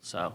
So.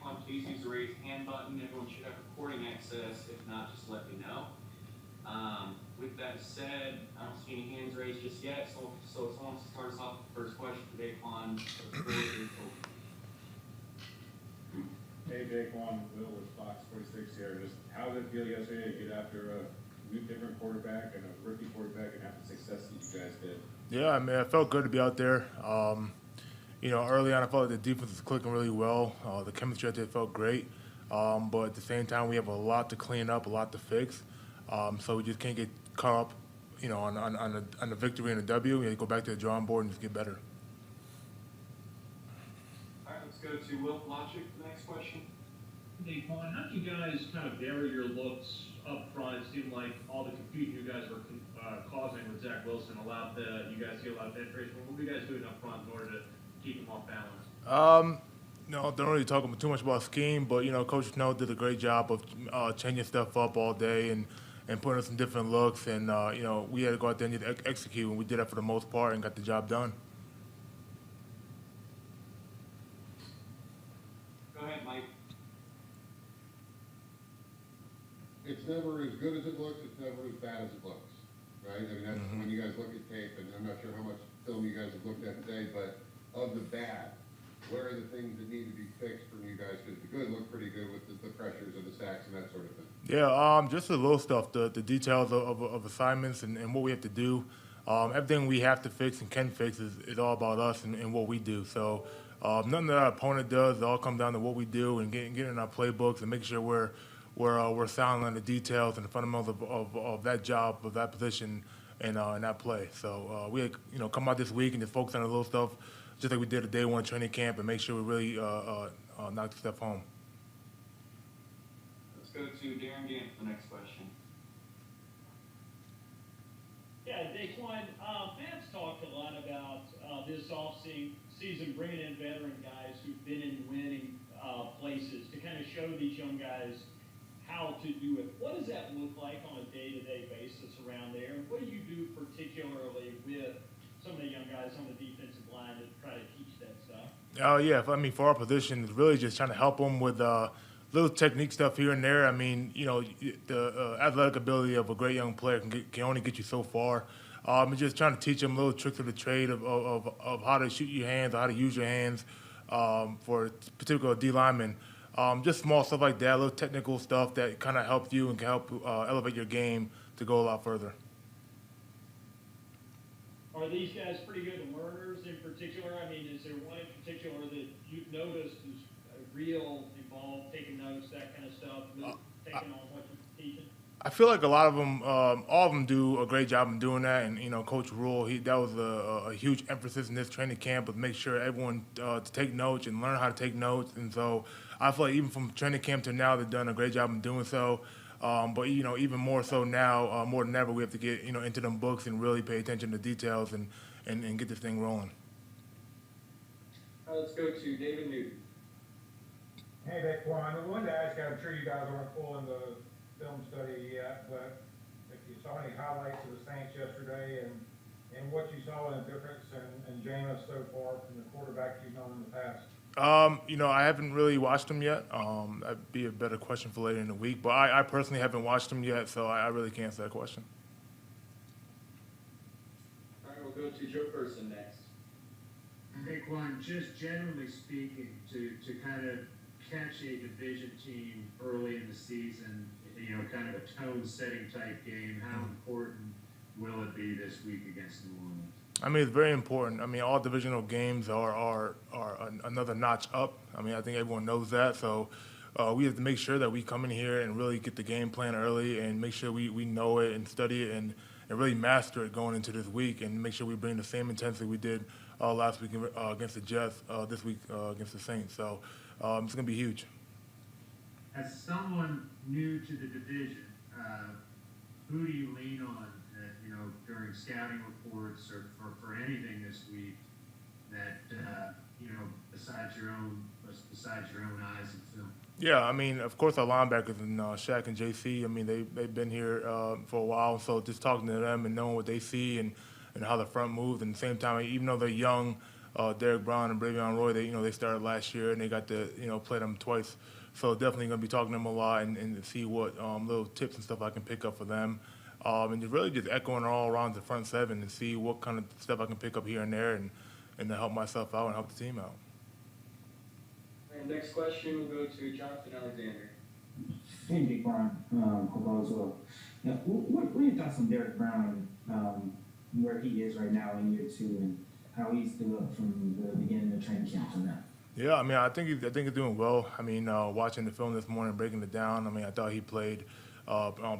Daquan, please use the raise hand button. Everyone should have recording access. If not, just let me know. With that said, I don't see any hands raised just yet. So as long as to start us off with the first question for Daquan, the floor is open. Hey, Daquan, Will with Fox 46 here. Just how did it feel yesterday to get after a new different quarterback and a rookie quarterback and have the success that you guys did? Yeah, I mean, it felt good to be out there. Early on, I felt like the defense was clicking really well. The chemistry out there felt great. But at the same time, we have a lot to clean up, a lot to fix. So we just can't get caught up, on the victory and the W. We have to go back to the drawing board and just get better. All right, let's go to Will Logic for the next question. Daquan, how do you guys kind of vary your looks up front? It seemed like all the confusion you guys were causing with Zach Wilson allowed you guys to get a lot of penetration. What were you guys doing up front in order to keep him off balance? No, don't really talk too much about scheme, but Coach Snow did a great job of changing stuff up all day and putting us some different looks. And we had to go out there and just execute, and we did that for the most part and got the job done. Go ahead, Mike. It's never as good as it looks. It's never as bad as it looks, right? I mean, that's when you guys look at tape, and I'm not sure how much film you guys have looked at today, but of the bad, what are the things that need to be fixed from you guys? Because the good look pretty good with the pressures and the sacks and that sort of thing. Yeah, just the little stuff, the details of assignments and what we have to do. Everything we have to fix and can fix is all about us and what we do. So nothing that our opponent does. It all comes down to what we do and getting in our playbooks and making sure we're sound on the details and the fundamentals of that job, of that position, and that play. So we come out this week and just focus on the little stuff, just like we did a day one training camp, and make sure we really knock the stuff home. Let's go to Darren Gant for the next question. Yeah, Daquan, Matt's talked a lot about this off-season bringing in veteran guys who've been in winning places to kind of show these young guys how to do it. What does that look like on a day-to-day basis around there? What do you do particularly with some of the young guys on the defensive line to try to teach that stuff? Yeah, for our position, it's really just trying to help them with little technique stuff here and there. I mean, the athletic ability of a great young player can only get you so far. And just trying to teach them little tricks of the trade of how to shoot your hands, or how to use your hands for particular D linemen. Just small stuff like that, little technical stuff that kind of helps you and can help elevate your game to go a lot further. Are these guys pretty good learners in particular? I mean, is there one in particular that you've noticed is real involved, taking notes, that kind of stuff, taking on what you're teaching? I feel like a lot of them, all of them do a great job in doing that. And, Coach Rhule, that was a huge emphasis in this training camp, of make sure everyone to take notes and learn how to take notes. And so I feel like even from training camp to now, they've done a great job in doing so. But even more so now, more than ever, we have to get into them books and really pay attention to details and get this thing rolling. Let's go to David Newton. Hey, Daquan, I wanted to ask you, I'm sure you guys aren't full in the film study yet, but if you saw any highlights of the Saints yesterday and what you saw in the difference in Jameis so far from the quarterback you've known in the past. I haven't really watched them yet. That'd be a better question for later in the week. But I personally haven't watched them yet, so I really can't answer that question. All right, we'll go to Joe Person next. Daquan, just generally speaking, to kind of catch a division team early in the season, kind of a tone-setting type game, how important will it be this week against New Orleans? I mean, it's very important. I mean, all divisional games are another notch up. I mean, I think everyone knows that. So we have to make sure that we come in here and really get the game plan early and make sure we know it and study it and really master it going into this week and make sure we bring the same intensity we did last week against the Jets, this week against the Saints. So it's going to be huge. As someone new to the division, who do you lean on, during scouting reports or for anything this week that, besides your own eyes and film? Yeah, I mean, of course, our linebackers and Shaq and JC, I mean, they've been here for a while. So just talking to them and knowing what they see and how the front moves. And at the same time, even though they're young, Derek Brown and Bravion Roy. They started last year and they got to play them twice. So definitely going to be talking to them a lot and see what little tips and stuff I can pick up for them. And really just echoing all around the front seven and see what kind of stuff I can pick up here and there and to help myself out and help the team out. And next question will go to Jonathan Alexander. Hey, Big Ron. Hope all is well. Now, what are your thoughts on Derek Brown, where he is right now in year 2, and how he's developed from the beginning of training camp to now? Yeah, I mean, I think he's doing well. I mean, watching the film this morning, breaking it down. I mean, I thought he played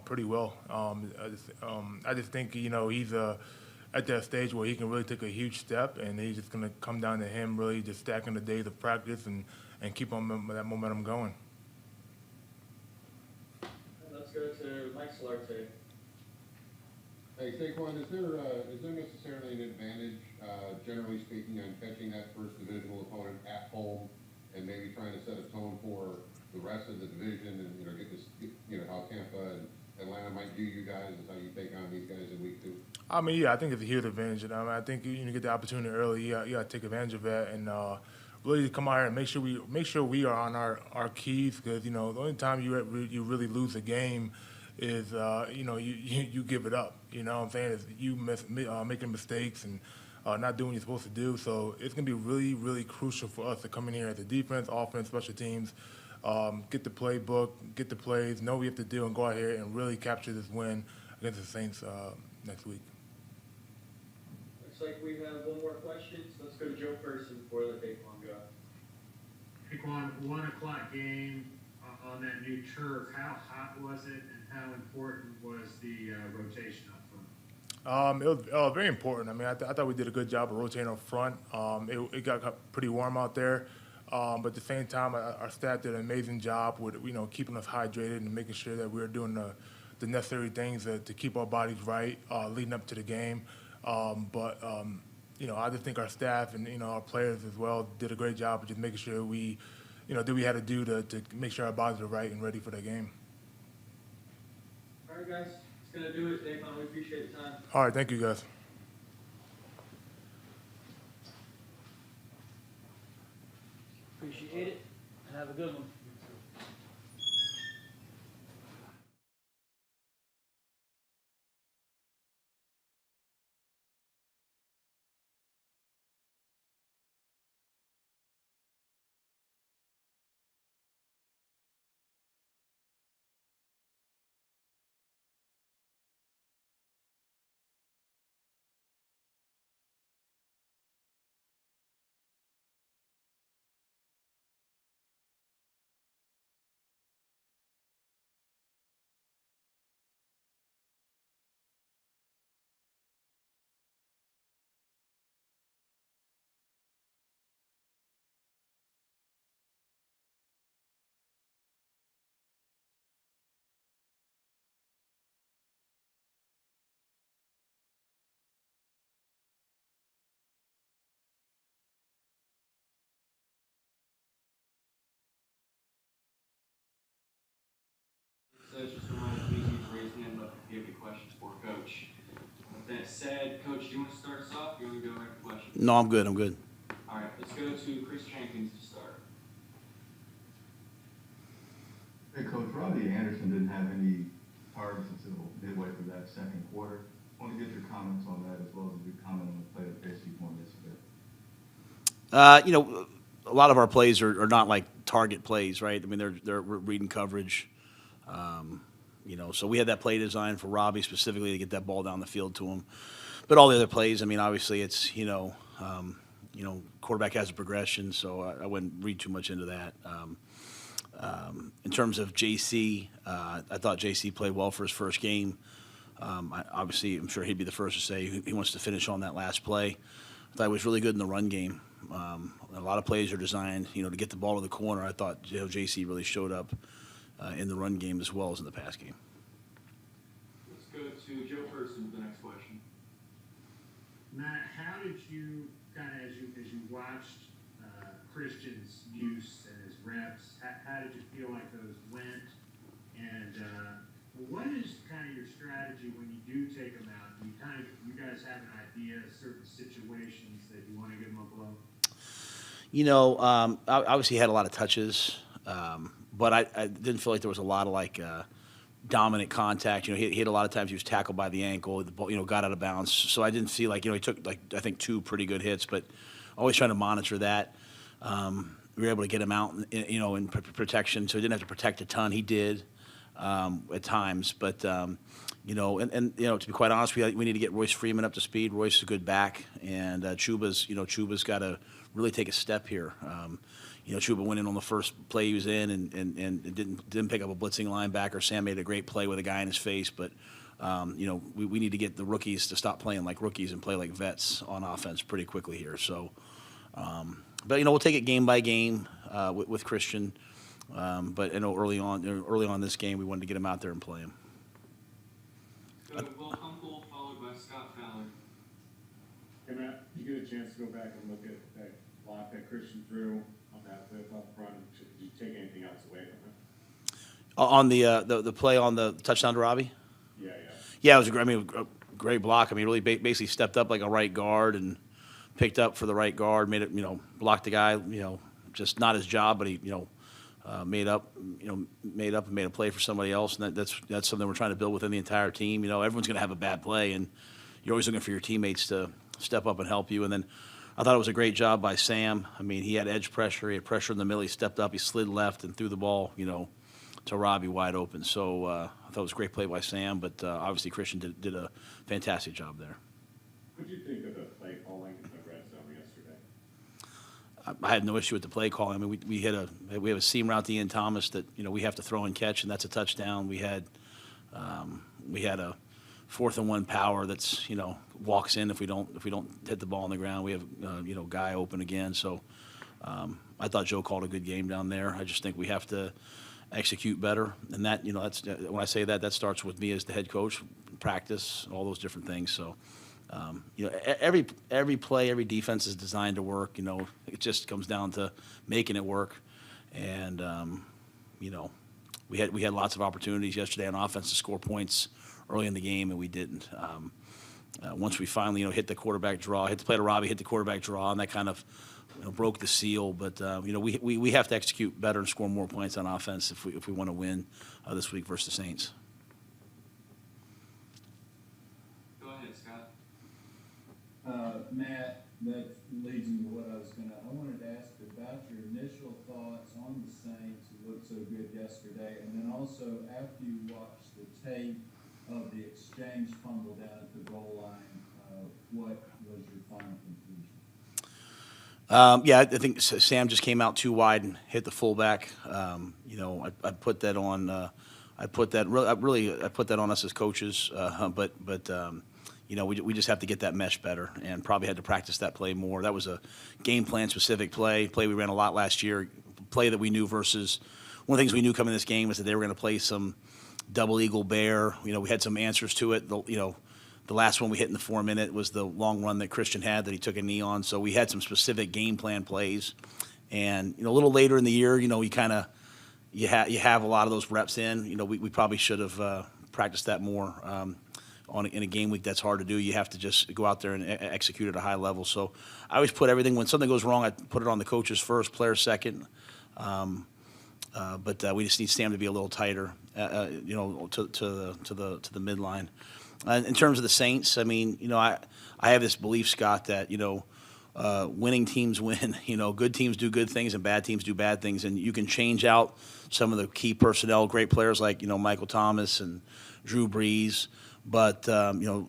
pretty well. I just think he's at that stage where he can really take a huge step, and he's just going to come down to him really just stacking the days of practice and keep on that momentum going. Let's go to Mike Solarte. Hey, Saquon, is there necessarily an advantage, generally speaking, on catching that first divisional opponent at home and maybe trying to set a tone for the rest of the division and, get this, how Tampa and Atlanta might view you guys and how you take on these guys in week 2? I mean, yeah, I think it's a huge advantage. And I think you get the opportunity early, you got to take advantage of that and really come out here and make sure we are on our keys because the only time you really lose a game is you give it up. You know what I'm saying? Is you making mistakes and not doing what you're supposed to do. So it's gonna be really, really crucial for us to come in here as a defense, offense, special teams, get the playbook, get the plays, know what we have to do, and go out here and really capture this win against the Saints next week. Looks like we have one more question, so let's go to Joe Person before the take one go. Saquon, 1 o'clock game on that new turf. How hot was it, and how important was the rotation up front? It was very important. I mean, I thought we did a good job of rotating up front. It got pretty warm out there, but at the same time, our staff did an amazing job with keeping us hydrated and making sure that we were doing the necessary things to keep our bodies right leading up to the game. I just think our staff and our players as well did a great job of just making sure we did what we had to do to make sure our bodies are right and ready for the game. All right, guys, it's gonna do it. Saquon, we appreciate the time. All right, thank you, guys. Appreciate it. Have a good one. So just a reminder, please use the raise hand button if you have any questions for Coach. With that said, Coach, do you want to start us off? Do you want to go right to questions? No, I'm good. All right, let's go to Chris Jenkins to start. Hey, Coach, Robbie Anderson didn't have any targets until midway through that second quarter. I want to get your comments on that as well as your comment on the play that KC won yesterday. A lot of our plays are not like target plays, right? I mean, they're reading coverage. So we had that play designed for Robbie specifically to get that ball down the field to him. But all the other plays, I mean, obviously it's, quarterback has a progression, so I wouldn't read too much into that. In terms of JC, I thought JC played well for his first game. I'm sure he'd be the first to say he wants to finish on that last play. I thought he was really good in the run game. A lot of plays are designed, to get the ball to the corner. I thought JC really showed up in the run game as well as in the pass game. Let's go to Joe Person with the next question. Matt, how did you as you watched Christian's use and his reps, how did you feel like those went? And what is kind of your strategy when you do take them out? You guys have an idea of certain situations that you want to give them a blow? Obviously he had a lot of touches, but I didn't feel like there was a lot of dominant contact. He had a lot of times he was tackled by the ankle, the ball, got out of bounds. So I didn't see he took I think 2 pretty good hits, but always trying to monitor that. We were able to get him out, in protection, so he didn't have to protect a ton. He did at times, but to be quite honest, we need to get Royce Freeman up to speed. Royce is a good back, and Chuba's got to really take a step here. Chuba went in on the first play he was in and didn't pick up a blitzing linebacker. Sam made a great play with a guy in his face, but we need to get the rookies to stop playing like rookies and play like vets on offense pretty quickly here. So, but we'll take it game by game with Christian. But early on this game, we wanted to get him out there and play him. Go to Will Hunkle, followed by Scott Fowler. Hey, Matt, you get a chance to go back and look at that block that Christian threw on that flip up front. Did you take anything else away from it? On the play on the touchdown to Robbie? Yeah. Yeah, it was a great block. He really basically stepped up like a right guard and picked up for the right guard, made it, blocked the guy, just not his job, but he, made up and made a play for somebody else, and that's something we're trying to build within the entire team. Everyone's going to have a bad play, and you're always looking for your teammates to step up and help you. And then I thought it was a great job by Sam. He had edge pressure, he had pressure in the middle, he stepped up, he slid left and threw the ball, to Robbie wide open. So I thought it was a great play by Sam, but obviously Christian did a fantastic job there. What did you think of the play calling in the red zone yesterday? I had no issue with the play calling. We have a seam route to Ian Thomas that we have to throw and catch, and that's a touchdown. We had a 4th and 1 power that's walks in if we don't hit the ball on the ground. We have guy open again. So I thought Joe called a good game down there. I just think we have to execute better, and that that's when I say that starts with me as the head coach, practice, all those different things. So. Every play, every defense is designed to work. It just comes down to making it work. And we had lots of opportunities yesterday on offense to score points early in the game, and we didn't. Once we finally hit the quarterback draw, hit the play to Robbie, hit the quarterback draw, and that kind of broke the seal. But we have to execute better and score more points on offense if we want to win this week versus the Saints. Matt, that leads into what I wanted to ask about your initial thoughts on the Saints who looked so good yesterday, and then also after you watched the tape of the exchange fumble down at the goal line, what was your final conclusion? I think Sam just came out too wide and hit the fullback. I put that on. I put that on us as coaches, but. We just have to get that mesh better and probably had to practice that play more. That was a game plan specific play we ran a lot last year, play that we knew versus one of the things we knew coming in this game was that they were going to play some double eagle bear. We had some answers to it. The last one we hit in the 4-minute was the long run that Christian had that he took a knee on. So we had some specific game plan plays. And, a little later in the year, you have a lot of those reps in. We probably should have practiced that more. In a game week, that's hard to do. You have to just go out there and execute at a high level. So I always put everything, when something goes wrong, I put it on the coaches first, players second. But we just need Sam to be a little tighter, to the midline. In terms of the Saints, I have this belief, Scott, that winning teams win. Good teams do good things and bad teams do bad things, and you can change out some of the key personnel, great players like Michael Thomas and Drew Brees. But,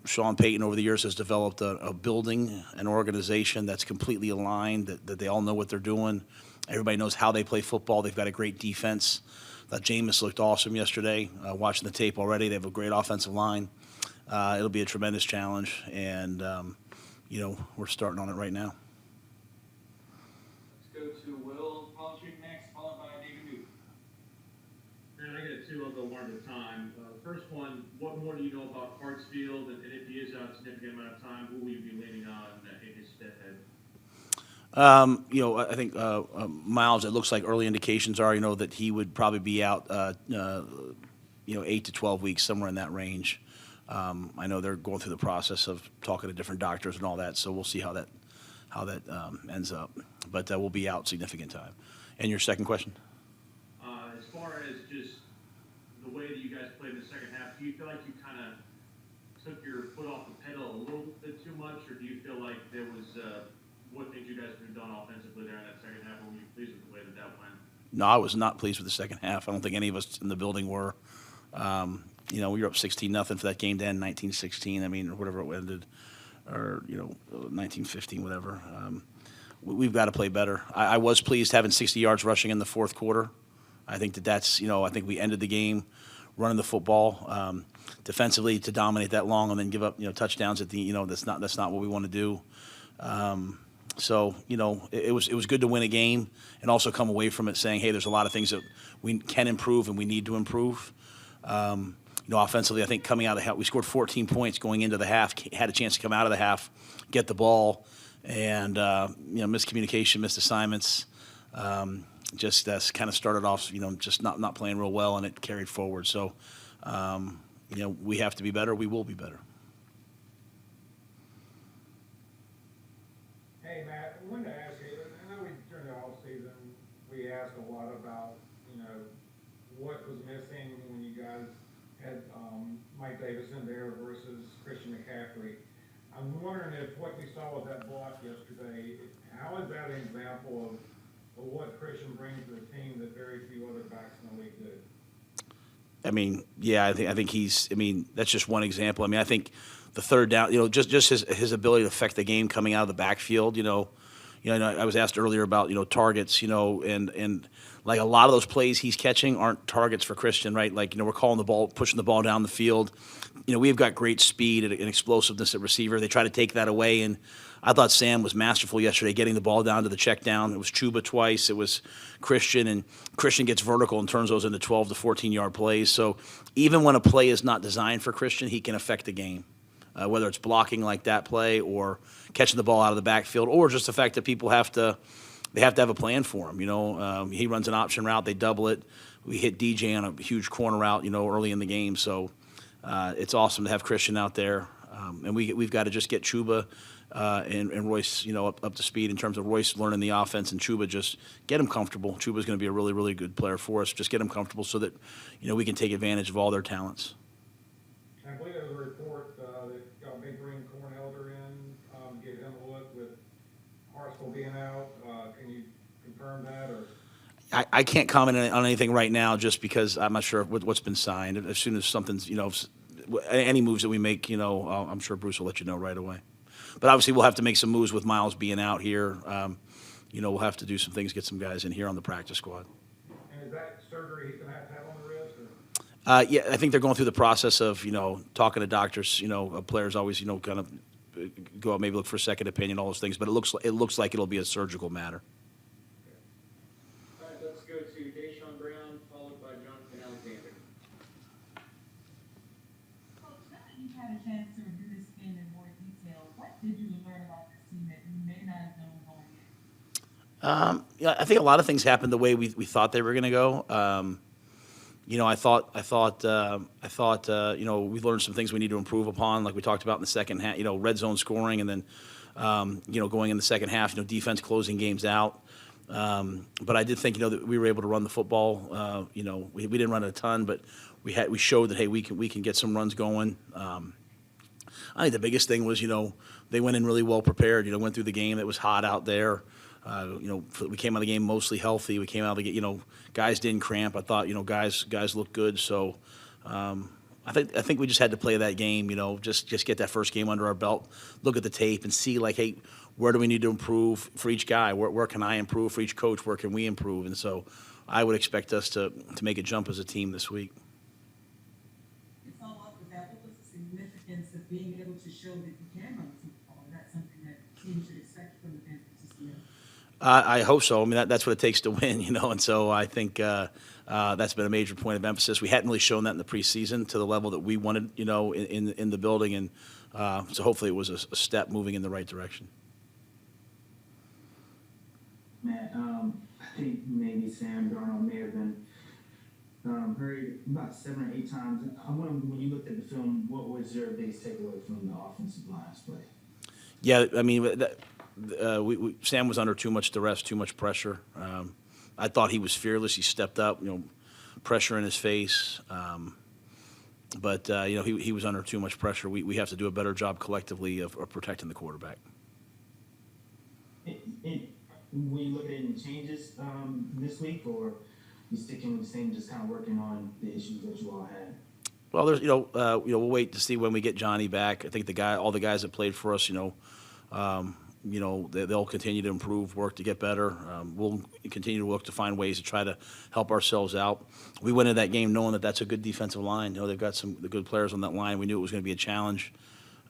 Sean Payton over the years has developed a building, an organization that's completely aligned, that they all know what they're doing. Everybody knows how they play football. They've got a great defense. Thought Jameis looked awesome yesterday. Watching the tape already, they have a great offensive line. It'll be a tremendous challenge, and, we're starting on it right now. Let's go to Will Polachek next, followed by David Newt. And I got 2, I'll go one at a time. First one, what more do you know about Hartsfield, and if he is out a significant amount of time, who will you be leaning on in his stead? I think Miles, it looks like early indications are, that he would probably be out, 8 to 12 weeks, somewhere in that range. I know they're going through the process of talking to different doctors and all that, so we'll see how ends up. But we'll be out significant time. And your second question? As far as just the way that you guys played in the second half, do you feel like you kind of took your foot off the pedal a little bit too much, or do you feel like there was what things you guys could have done offensively there in that second half? Were you pleased with the way that went? No, I was not pleased with the second half. I don't think any of us in the building were. We were up 16-0 for that game to end 19-16. I mean, or whatever it ended, or 19-15, whatever. We've got to play better. I was pleased having 60 yards rushing in the fourth quarter. I think that's I think we ended the game running the football defensively to dominate that long and then give up touchdowns at the that's not what we want to do. So it was good to win a game and also come away from it saying, hey, there's a lot of things that we can improve and we need to improve. Offensively, I think coming out of the half, we scored 14 points going into the half, had a chance to come out of the half, get the ball, and miscommunication, missed assignments. Just kind of started off, just not playing real well, and it carried forward. So, we have to be better. We will be better. Hey, Matt, I wanted to ask you, I know during the offseason, we asked a lot about, what was missing when you guys had Mike Davis in there versus Christian McCaffrey. I'm wondering if what we saw with that block yesterday, how is that an example of what Christian brings to the team that very few other backs in the league do? I mean, yeah, I think he's. I mean, that's just one example. I mean, I think the third down, just his ability to affect the game coming out of the backfield. I was asked earlier about targets. And like a lot of those plays he's catching aren't targets for Christian, right? Like we're calling the ball, pushing the ball down the field. We've got great speed and explosiveness at receiver. They try to take that away, and I thought Sam was masterful yesterday getting the ball down to the check down. It was Chuba twice. It was Christian, and Christian gets vertical and turns those into 12 to 14-yard plays. So even when a play is not designed for Christian, he can affect the game, whether it's blocking like that play or catching the ball out of the backfield, or just the fact that people have to have a plan for him. He runs an option route, they double it. We hit DJ on a huge corner route, early in the game. So it's awesome to have Christian out there, and we've got to just get Chuba and Royce, up to speed in terms of Royce learning the offense and Chuba just get him comfortable. Chuba's going to be a really, really good player for us. Just get him comfortable so that we can take advantage of all their talents. I believe there was a report that y'all may bring Corn Elder in, give him a look with Hartsville being out. Can you confirm that, or? I can't comment on anything right now just because I'm not sure what's been signed. As soon as something's, any moves that we make, I'm sure Bruce will let you know right away. But obviously we'll have to make some moves with Miles being out here. We'll have to do some things, get some guys in here on the practice squad. And is that surgery he's going to have on the wrist? Or? Yeah, I think they're going through the process of, talking to doctors. Players always, kind of go out, maybe look for a second opinion, all those things. But it looks like it'll be a surgical matter. All right, let's go to Deshaun Brown, followed by Jonathan Alexander. Coach, now that you've had a chance to review this game in more detail, what did you learn about this team that you may not have known going in? Yeah, I think a lot of things happened the way we thought they were going to go. I thought we learned some things we need to improve upon, like we talked about in the second half. Red zone scoring, and then going in the second half, defense closing games out. But I did think that we were able to run the football. We didn't run it a ton, but we showed that hey, we can get some runs going. I think the biggest thing was they went in really well prepared. Went through the game. It was hot out there. We came out of the game mostly healthy. We came out of the game, guys didn't cramp. I thought, guys looked good. So I think we just had to play that game, just get that first game under our belt, look at the tape and see like, hey, where do we need to improve for each guy? Where can I improve for each coach? Where can we improve? And so I would expect us to make a jump as a team this week. To follow up with that, what was the significance of being able to show that you can run the football? Is that something that teams should expect from the Panthers this year? I hope so. I mean, that's what it takes to win, and so I think that's been a major point of emphasis. We hadn't really shown that in the preseason to the level that we wanted, in the building, and so hopefully it was a step moving in the right direction. Matt, I think maybe Sam Darnold may have been hurried about 7 or 8 times. I wonder, when you looked at the film, what was your biggest takeaway from the offensive line's play? Yeah, I mean, Sam was under too much duress, too much pressure. I thought he was fearless. He stepped up, pressure in his face. But he was under too much pressure. We have to do a better job collectively of protecting the quarterback. Will you look at any changes this week, or you sticking with the same, just kind of working on the issues that you all had? Well, there's we'll wait to see when we get Johnny back. I think all the guys that played for us, they'll continue to improve, work to get better. We'll continue to look to find ways to try to help ourselves out. We went into that game knowing that that's a good defensive line. They've got the good players on that line. We knew it was going to be a challenge,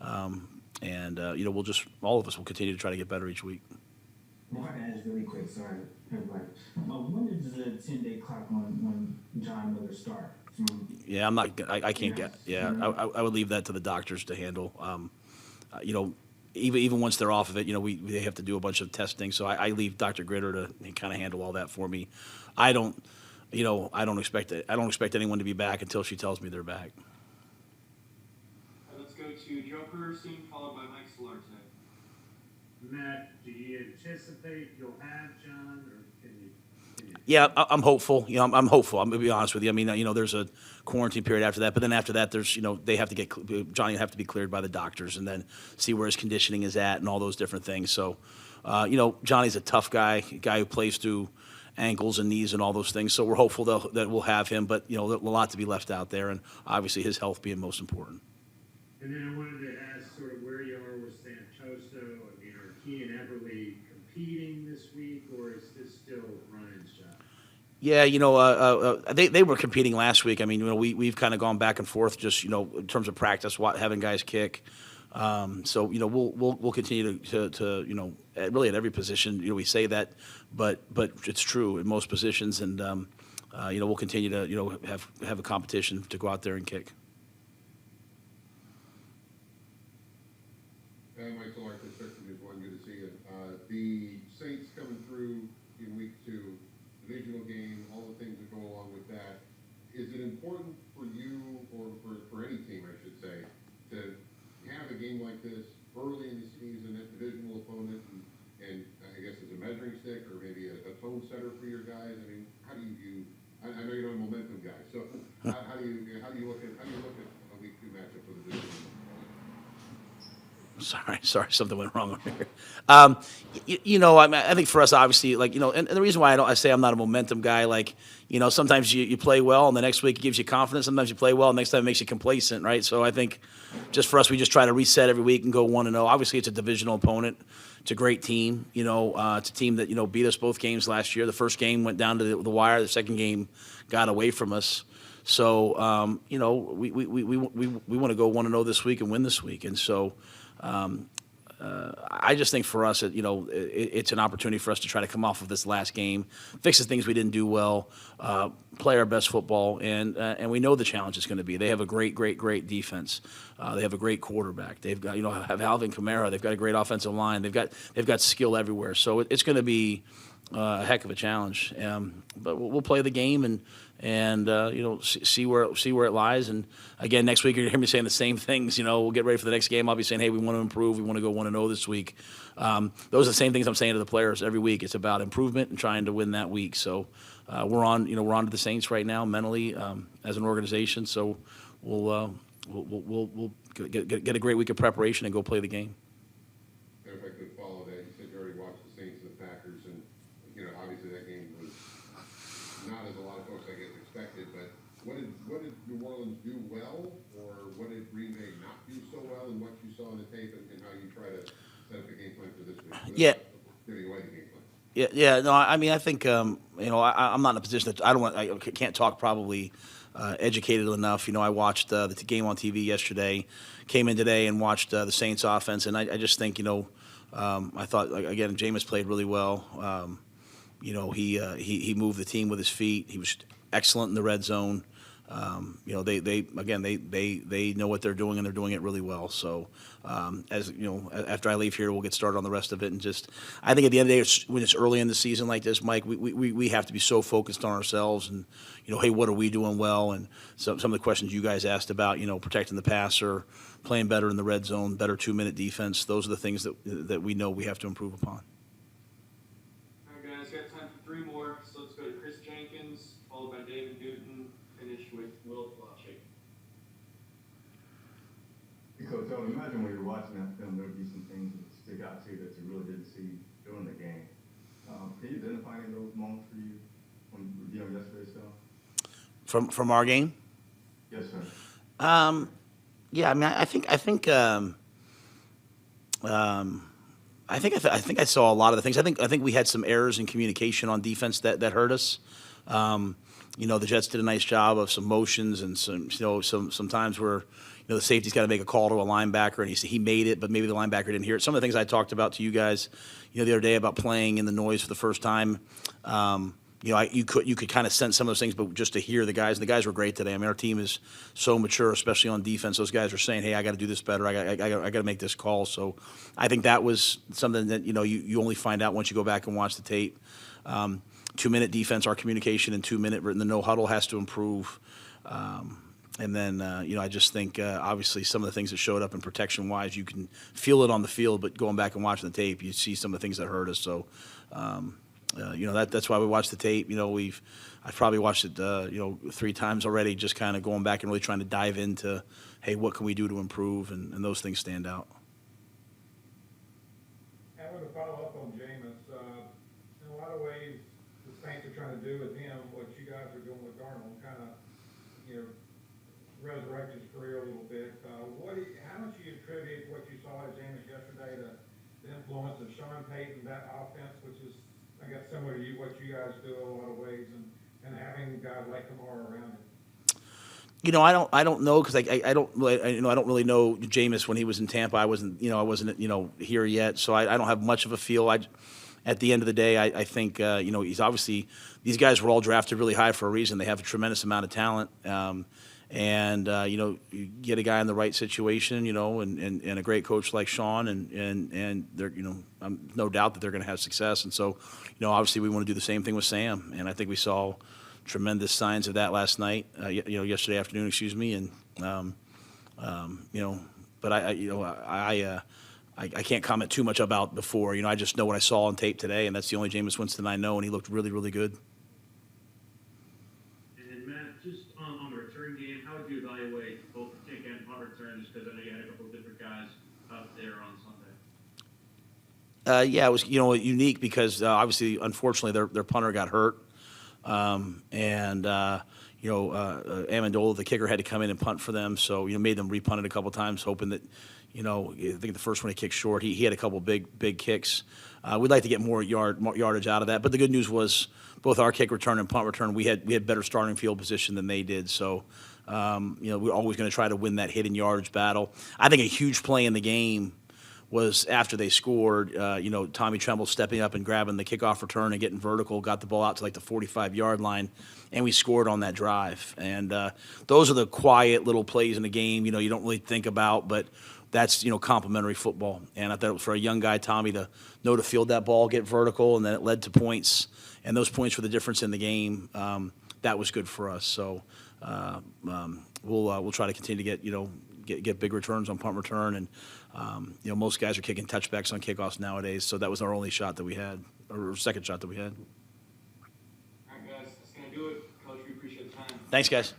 all of us will continue to try to get better each week. If I can ask really quick, sorry, everybody. When does the 10-day clock on John Miller start? Yeah, I can't get. Yeah, I would leave that to the doctors to handle. Even once they're off of it, they have to do a bunch of testing. So I leave Dr. Gritter to kind of handle all that for me. I don't expect anyone to be back until she tells me they're back. Let's go to Joe Percy, followed by Mike Solarte. Matt, do you anticipate you'll have John, or can you? Yeah, I'm hopeful. I'm hopeful. I'm gonna be honest with you. I mean, there's a quarantine period after that, but then after that, there's, they have to Johnny will have to be cleared by the doctors, and then see where his conditioning is at, and all those different things. So, Johnny's a tough guy, a guy who plays through ankles and knees and all those things. So we're hopeful that we'll have him, but there's a lot to be left out there, and obviously his health being most important. And then I wanted to ask sort of where you are with Santoso. I mean, are he and Everly competing this week, or is this still Ryan's job? Yeah, they were competing last week. I mean, we've kind of gone back and forth just, in terms of practice, having guys kick. So, we'll continue to really at every position, we say that, but it's true in most positions. And, we'll continue to, have a competition to go out there and kick. Mike Solarte, News One, good to see you. The Saints coming through in week 2, divisional game, all the things that go along with that. Is it important for you, or for any team, I should say, to have a game like this early in the season, that divisional opponent, and I guess as a measuring stick, or maybe a tone setter for your guys? I mean, how do you view? I know you're not a momentum guy, so how do you look at a week 2 matchup for the division? Sorry, something went wrong over here. I think for us, obviously, and the reason why I say I'm not a momentum guy, sometimes you play well, and the next week it gives you confidence. Sometimes you play well, and next time it makes you complacent, right? So I think just for us, we just try to reset every week and go 1-0. Obviously, it's a divisional opponent. It's a great team. It's a team that, beat us both games last year. The first game went down to the wire. The second game got away from us. So, we want to go 1-0 this week and win this week. And so, I just think for us, it's an opportunity for us to try to come off of this last game, fix the things we didn't do well, play our best football, and we know the challenge is going to be. They have a great defense. They have a great quarterback. They've got have Alvin Kamara. They've got a great offensive line. They've got skill everywhere. So it's going to be a heck of a challenge. But we'll play the game and see where it lies. And again, next week you're gonna hear me saying the same things. We'll get ready for the next game. I'll be saying, hey, we want to improve. We want to go 1-0 this week. Those are the same things I'm saying to the players every week. It's about improvement and trying to win that week. So we're on to the Saints right now mentally as an organization. So we'll get a great week of preparation and go play the game. And if I could follow that, you said you already watched the Saints and the Packers, and obviously that game was not as a lot of folks, I guess, expected. But what did New Orleans do well, or what did Green Bay not do so well, and what you saw on the tape, and how you try to set up a game plan for this week? Yeah. Giving away the game plan. Yeah. No, I mean, I think I'm not in a position that I can't talk probably educated enough. I watched the game on TV yesterday, came in today and watched the Saints offense, and I just think I thought again Jameis played really well. He moved the team with his feet. He was excellent in the red zone. They know what they're doing and they're doing it really well. So, after I leave here, we'll get started on the rest of it. And I think at the end of the day, when it's early in the season like this, Mike, we have to be so focused on ourselves and, hey, what are we doing well? And some of the questions you guys asked about, protecting the passer, playing better in the red zone, better 2-minute defense. Those are the things that we know we have to improve upon. All right, guys, got time for 3 more. So let's go to Chris Jenkins, followed by David Newton, finish with Will Flotchick. Hey, Coach, I would imagine when you're watching that film, there would be some things that stick out to you that you really didn't see during the game. Can you identify any of those moments for you when reviewing yesterday's film? From our game? Yes, sir. Yeah, I mean, I think I saw a lot of the things. I think we had some errors in communication on defense that hurt us. The Jets did a nice job of some motions and some times where the safety's got to make a call to a linebacker and he made it, but maybe the linebacker didn't hear it. Some of the things I talked about to you guys, the other day about playing in the noise for the first time. You could kind of sense some of those things, but just to hear the guys were great today. I mean, our team is so mature, especially on defense. Those guys are saying, "Hey, I got to do this better. I got to make this call." So, I think that was something that you only find out once you go back and watch the tape. 2-minute defense, our communication in 2-minute in the no huddle has to improve. And then, I just think, obviously, some of the things that showed up in protection-wise, you can feel it on the field, but going back and watching the tape, you see some of the things that hurt us. So, that's why we watch the tape. I've probably watched it, 3 times already, just kind of going back and really trying to dive into, hey, what can we do to improve? And those things stand out. And with a follow-up on Jameis, in a lot of ways, the Saints are trying to do with him what you guys are doing with Darnold, kind of, resurrect his career a little bit. How much do you attribute what you saw at Jameis yesterday to the influence of Sean Payton, that offense, which is, I guess, similar to what you guys do in a lot of ways, and having guys like Kamara around him? I don't know because I don't really know Jameis when he was in Tampa. I wasn't here yet, so I don't have much of a feel. At the end of the day, I think he's obviously, these guys were all drafted really high for a reason. They have a tremendous amount of talent. You get a guy in the right situation, and a great coach like Sean, and they're, I'm no doubt that they're going to have success. And so, obviously we want to do the same thing with Sam. And I think we saw tremendous signs of that last night, yesterday afternoon, excuse me. And, but I can't comment too much about before. I just know what I saw on tape today, and that's the only Jameis Winston I know, and he looked really, really good. And Matt, just on the return game, how would you evaluate both the kick and punt return? Just because I know you had a couple of different guys out there on Sunday. Yeah, it was unique because obviously, unfortunately, their punter got hurt, Amendola, the kicker, had to come in and punt for them. So made them repunt it a couple times, hoping that I think the first one he kicked short. He had a couple big kicks. We'd like to get more yardage out of that. But the good news was both our kick return and punt return, we had better starting field position than they did. So we're always going to try to win that hidden yardage battle. I think a huge play in the game was after they scored, Tommy Tremble stepping up and grabbing the kickoff return and getting vertical, got the ball out to like the 45-yard line, and we scored on that drive. And those are the quiet little plays in the game, you don't really think about, but that's, complimentary football. And I thought for a young guy, Tommy, to know to field that ball, get vertical, and then it led to points, and those points were the difference in the game. That was good for us. So we'll try to continue to get big returns on punt return, and most guys are kicking touchbacks on kickoffs nowadays, so that was our only shot that we had, or second shot that we had. All right, guys, that's going to do it. Coach, we appreciate the time. Thanks, guys.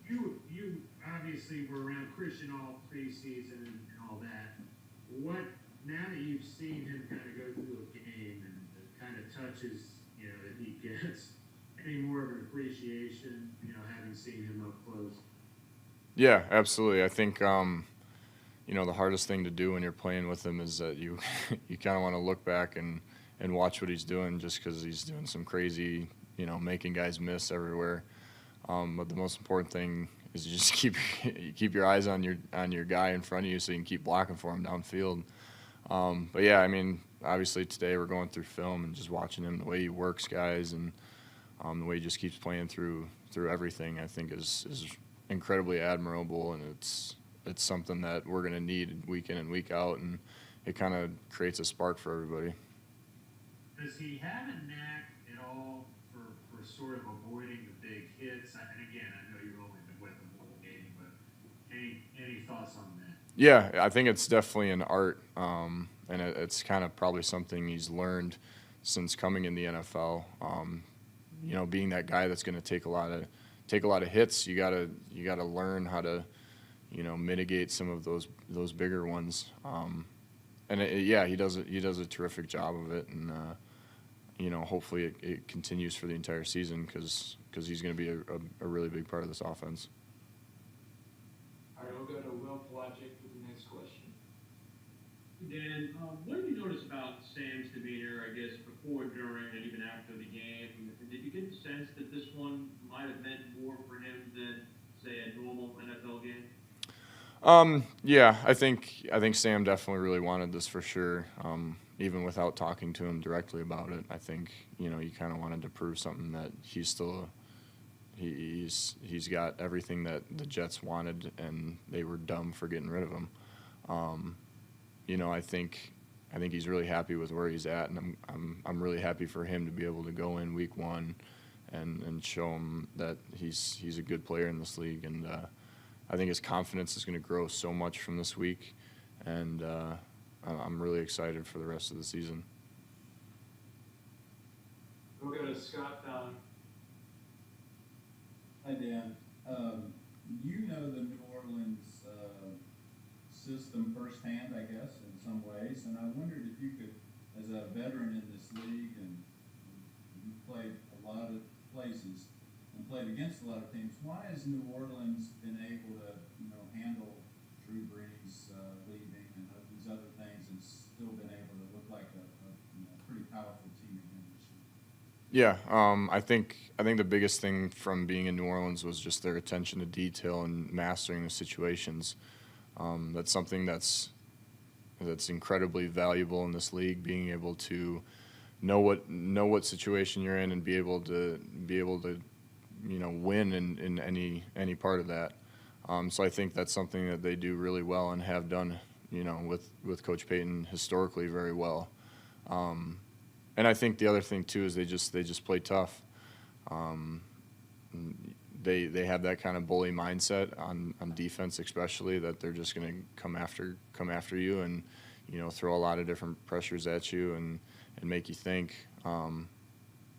you obviously were around Christian all preseason and all that. What, now that you've seen him kind of go through a game and the kind of touches, that he gets, any more of an appreciation, having seen him up close? Yeah, absolutely. I think, the hardest thing to do when you're playing with him is that you you kind of want to look back and watch what he's doing, just because he's doing some crazy, making guys miss everywhere. But the most important thing is you just keep your eyes on your guy in front of you so you can keep blocking for him downfield. But yeah, I mean, obviously today we're going through film and just watching him, the way he works guys, and the way he just keeps playing through everything, I think is incredibly admirable, and it's something that we're going to need week in and week out, and it kind of creates a spark for everybody. Does he have a knack at all for sort of avoiding the big hits? And again, I know you've only been with him one game, but any thoughts on that? Yeah, I think it's definitely an art, and it's kind of probably something he's learned since coming in the NFL. Being that guy that's going to take a lot of hits, you gotta learn how to mitigate some of those bigger ones. And he does a terrific job of it, and hopefully it continues for the entire season, because he's going to be a really big part of this offense. All right, we'll go to Will Pelagic for the next question. Dan, what did you notice about Sam's demeanor, I guess, before, during, and even after the game? Did you get the sense that this one might have meant more for him than, say, a normal NFL game? Yeah, I think Sam definitely really wanted this for sure. Even without talking to him directly about it, I think he kind of wanted to prove something, that he's got everything that the Jets wanted, and they were dumb for getting rid of him. I think he's really happy with where he's at, and I'm really happy for him to be able to go in week one and show him that he's a good player in this league, and I think his confidence is going to grow so much from this week, and I'm really excited for the rest of the season. We'll go to Scott Fallon. Hi, Dan. You know the New Orleans system firsthand, I guess, in some ways, and I wondered if you could, as a veteran in this league, and you played a lot of places and played against a lot of teams, why has New Orleans been able to, handle Drew Brees leaving and these other things, and still been able to look like a pretty powerful team again this year? Yeah, I think the biggest thing from being in New Orleans was just their attention to detail and mastering the situations. That's something that's incredibly valuable in this league, being able to know what situation you're in and be able to win in any part of that. So I think that's something that they do really well, and have done with Coach Payton historically very well. And I think the other thing too is they just play tough. They have that kind of bully mindset on defense, especially, that they're just going to come after you and throw a lot of different pressures at you and make you think. And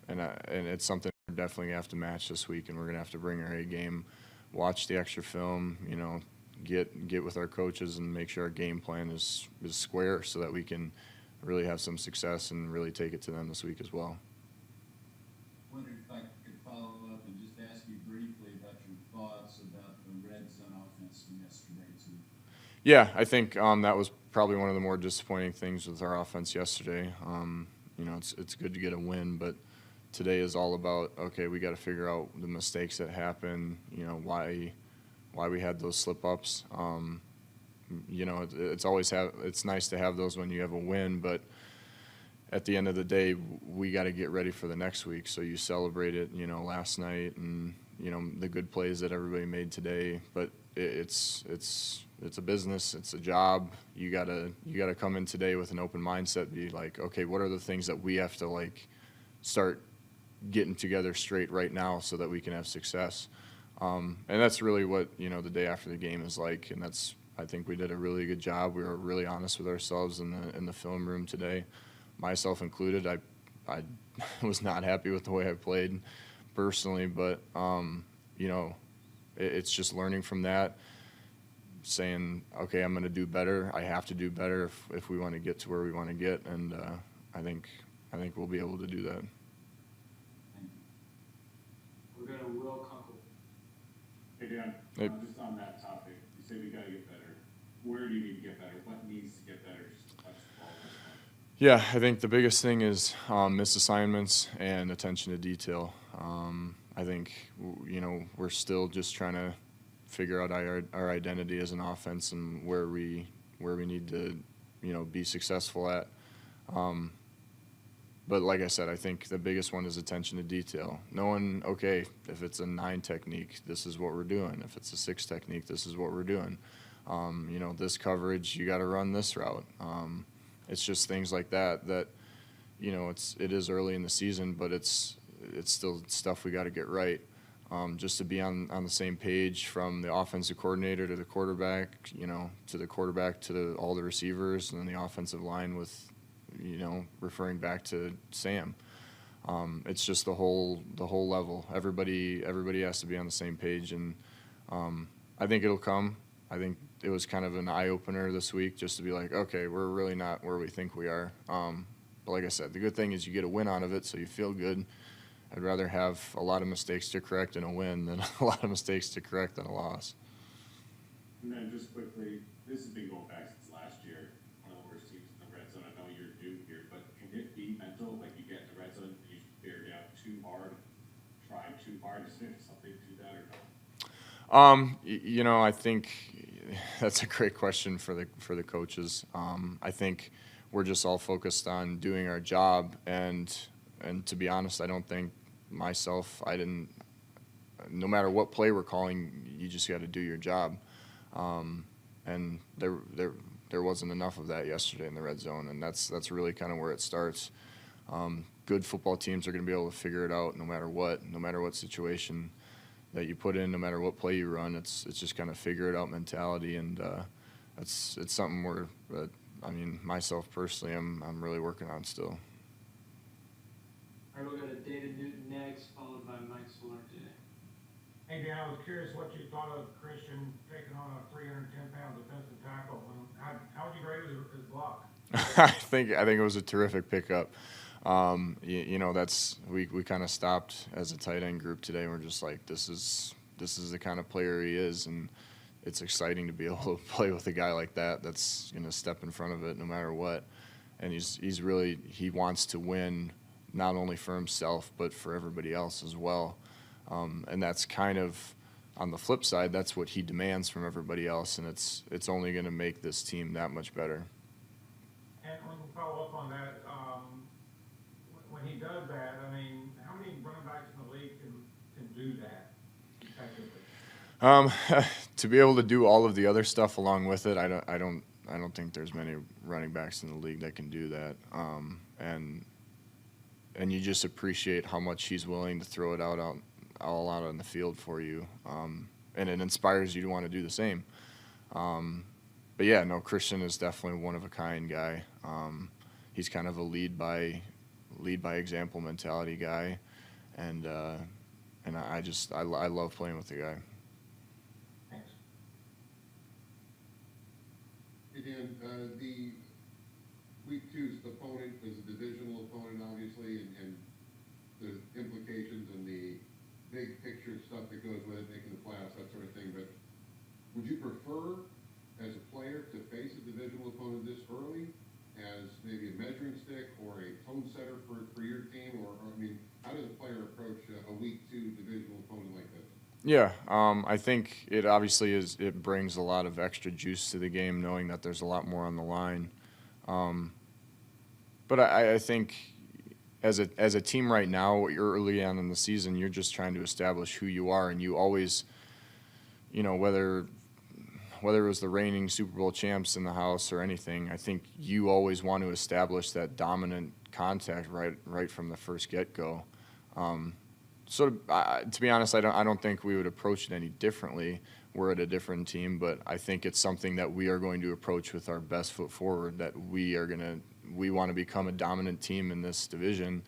it's something we're definitely going to have to match this week, and we're going to have to bring our A game, watch the extra film, get with our coaches and make sure our game plan is square, so that we can really have some success and really take it to them this week as well. I wondered if I could follow up and just ask you briefly about your thoughts about the red zone offense from yesterday too. Yeah, I think that was probably one of the more disappointing things with our offense yesterday. It's good to get a win, but today is all about, okay, we got to figure out the mistakes that happen, why we had those slip-ups. It's nice to have those when you have a win, but at the end of the day, we got to get ready for the next week. So you celebrate it, last night, and the good plays that everybody made today. But it's a business, it's a job. You gotta come in today with an open mindset. Be like, okay, what are the things that we have to start getting together straight right now so that we can have success. And that's really what the day after the game is like. And I think we did a really good job. We were really honest with ourselves in the film room today, myself included. I was not happy with the way I played personally, but it's just learning from that, saying, okay, I'm going to do better. I have to do better if we want to get to where we want to get, and I think we'll be able to do that. We're going to Will Kunkel. Hey, Dan, Hey. just on that topic, you say we gotta get better. Where do you need to get better? What needs to get better just to touch the ball this time? Yeah, I think the biggest thing is missed assignments and attention to detail. I think, we're still just trying to figure out our identity as an offense and where we need to, be successful at. But like I said, I think the biggest one is attention to detail. Knowing, okay, if it's a 9 technique, this is what we're doing. If it's a 6 technique, this is what we're doing. This coverage, you got to run this route. It's just things like that, it is early in the season, but it's still stuff we got to get right. Just to be on the same page from the offensive coordinator to the quarterback, to the quarterback to all the receivers, and then the offensive line with, referring back to Sam. It's just the whole level. Everybody has to be on the same page, and I think it'll come. I think it was kind of an eye-opener this week just to be like, okay, we're really not where we think we are. But like I said, the good thing is you get a win out of it, so you feel good. I'd rather have a lot of mistakes to correct in a win than a lot of mistakes to correct in a loss. And then just quickly, this has been going back since last year, one of the worst teams in the red zone. I know you're new here, but can it be mental? Like you get in the red zone, you bear down too hard, try too hard, is there something to that or no? I think that's a great question for the coaches. I think we're just all focused on doing our job, and to be honest, I don't think no matter what play we're calling, you just got to do your job. And there wasn't enough of that yesterday in the red zone, and that's really kind of where it starts. Good football teams are going to be able to figure it out no matter what situation that you put in, no matter what play you run. It's just kind of figure it out mentality, and it's something myself personally, I'm really working on still. All right, we'll go to David Newton next, followed by Mike Solarte. Hey, Dan, I was curious what you thought of Christian taking on a 310-pound defensive tackle. How would you grade his block? I think it was a terrific pickup. We kind of stopped as a tight end group today. We're just like, this is the kind of player he is, and it's exciting to be able to play with a guy like that that's going to step in front of it no matter what. And he wants to win not only for himself but for everybody else as well. And that's kind of on the flip side, that's what he demands from everybody else, and it's only going to make this team that much better. And when we follow up on that, when he does that, how many running backs in the league can do that effectively? To be able to do all of the other stuff along with it, I don't think there's many running backs in the league that can do that. And you just appreciate how much he's willing to throw it all out on the field for you, and it inspires you to want to do the same. But yeah, no, Christian is definitely one of a kind guy. He's kind of a lead by example mentality guy, and I love playing with the guy. Thanks. Hey, Dan, the week 2's opponent is a divisional opponent, obviously, and the implications and the big picture stuff that goes with it, making the playoffs, that sort of thing. But would you prefer, as a player, to face a divisional opponent this early as maybe a measuring stick or a tone setter for your team? Or how does a player approach a week 2 divisional opponent like this? Yeah, I think it obviously it brings a lot of extra juice to the game, knowing that there's a lot more on the line. But I think as a team right now, you're early on in the season, you're just trying to establish who you are, and you always, whether it was the reigning Super Bowl champs in the house or anything, I think you always want to establish that dominant contact right from the first get-go. So to be honest, I don't think we would approach it any differently. We're at a different team, but I think it's something that we are going to approach with our best foot forward, that we want to become a dominant team in this division,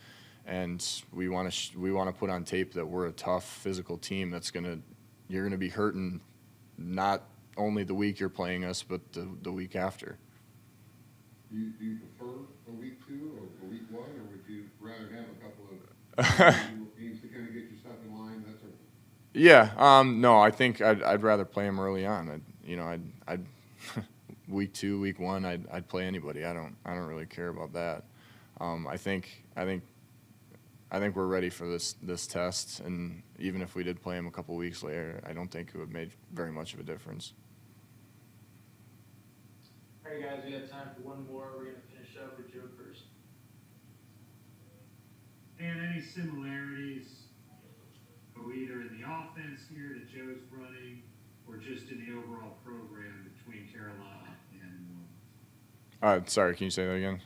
and we want to put on tape that we're a tough physical team that's going to you're going to be hurting not only the week you're playing us, but the week after. Do you prefer a week 2 or a week 1, or would you rather have a couple of games to kind of get your stuff in line, that sort of thing? Yeah, no, I think I'd rather play them early on. I'd week 2, week 1, I'd play anybody. I don't really care about that. I think we're ready for this test, and even if we did play them a couple weeks later, I don't think it would make very much of a difference. All right, guys, we have time for one more. We're gonna finish up with Joe first. And any similarities, either in the offense here that Joe's running, or just in the overall program between Carolina and New Orleans? Sorry, can you say that again?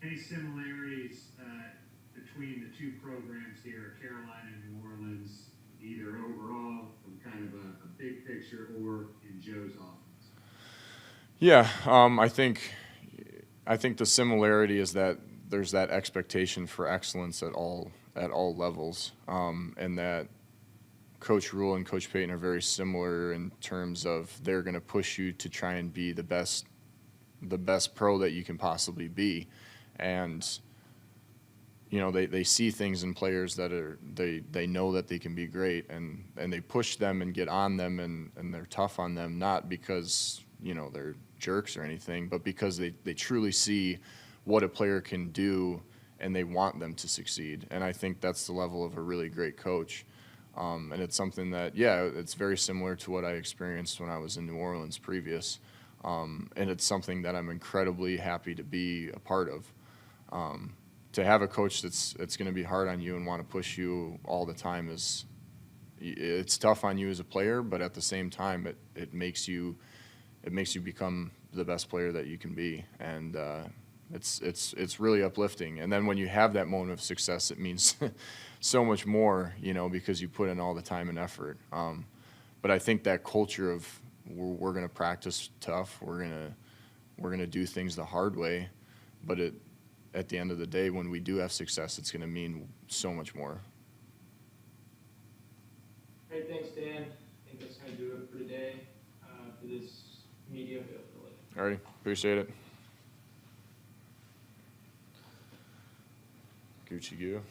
Any similarities between the two programs here, Carolina and New Orleans, either overall from kind of a big picture or in Joe's offense? Yeah, I think the similarity is that there's that expectation for excellence at all levels, and that Coach Rhule and Coach Payton are very similar in terms of they're going to push you to try and be the best pro that you can possibly be, and they see things in players that they know that they can be great, and they push them and get on them, and they're tough on them, not because they're jerks or anything, but because they truly see what a player can do, and they want them to succeed. And I think that's the level of a really great coach. And it's something that, it's very similar to what I experienced when I was in New Orleans previous. And it's something that I'm incredibly happy to be a part of. To have a coach that's going to be hard on you and want to push you all the time it's tough on you as a player, but at the same time, it makes you become the best player that you can be, and it's really uplifting. And then when you have that moment of success, it means so much more, because you put in all the time and effort. But I think that culture of we're going to practice tough, we're going to do things the hard way, but at the end of the day, when we do have success, it's going to mean so much more. Great, thanks, Dan. I think that's gonna do it for today, for this media availability. All right, appreciate it. Gucci Goo.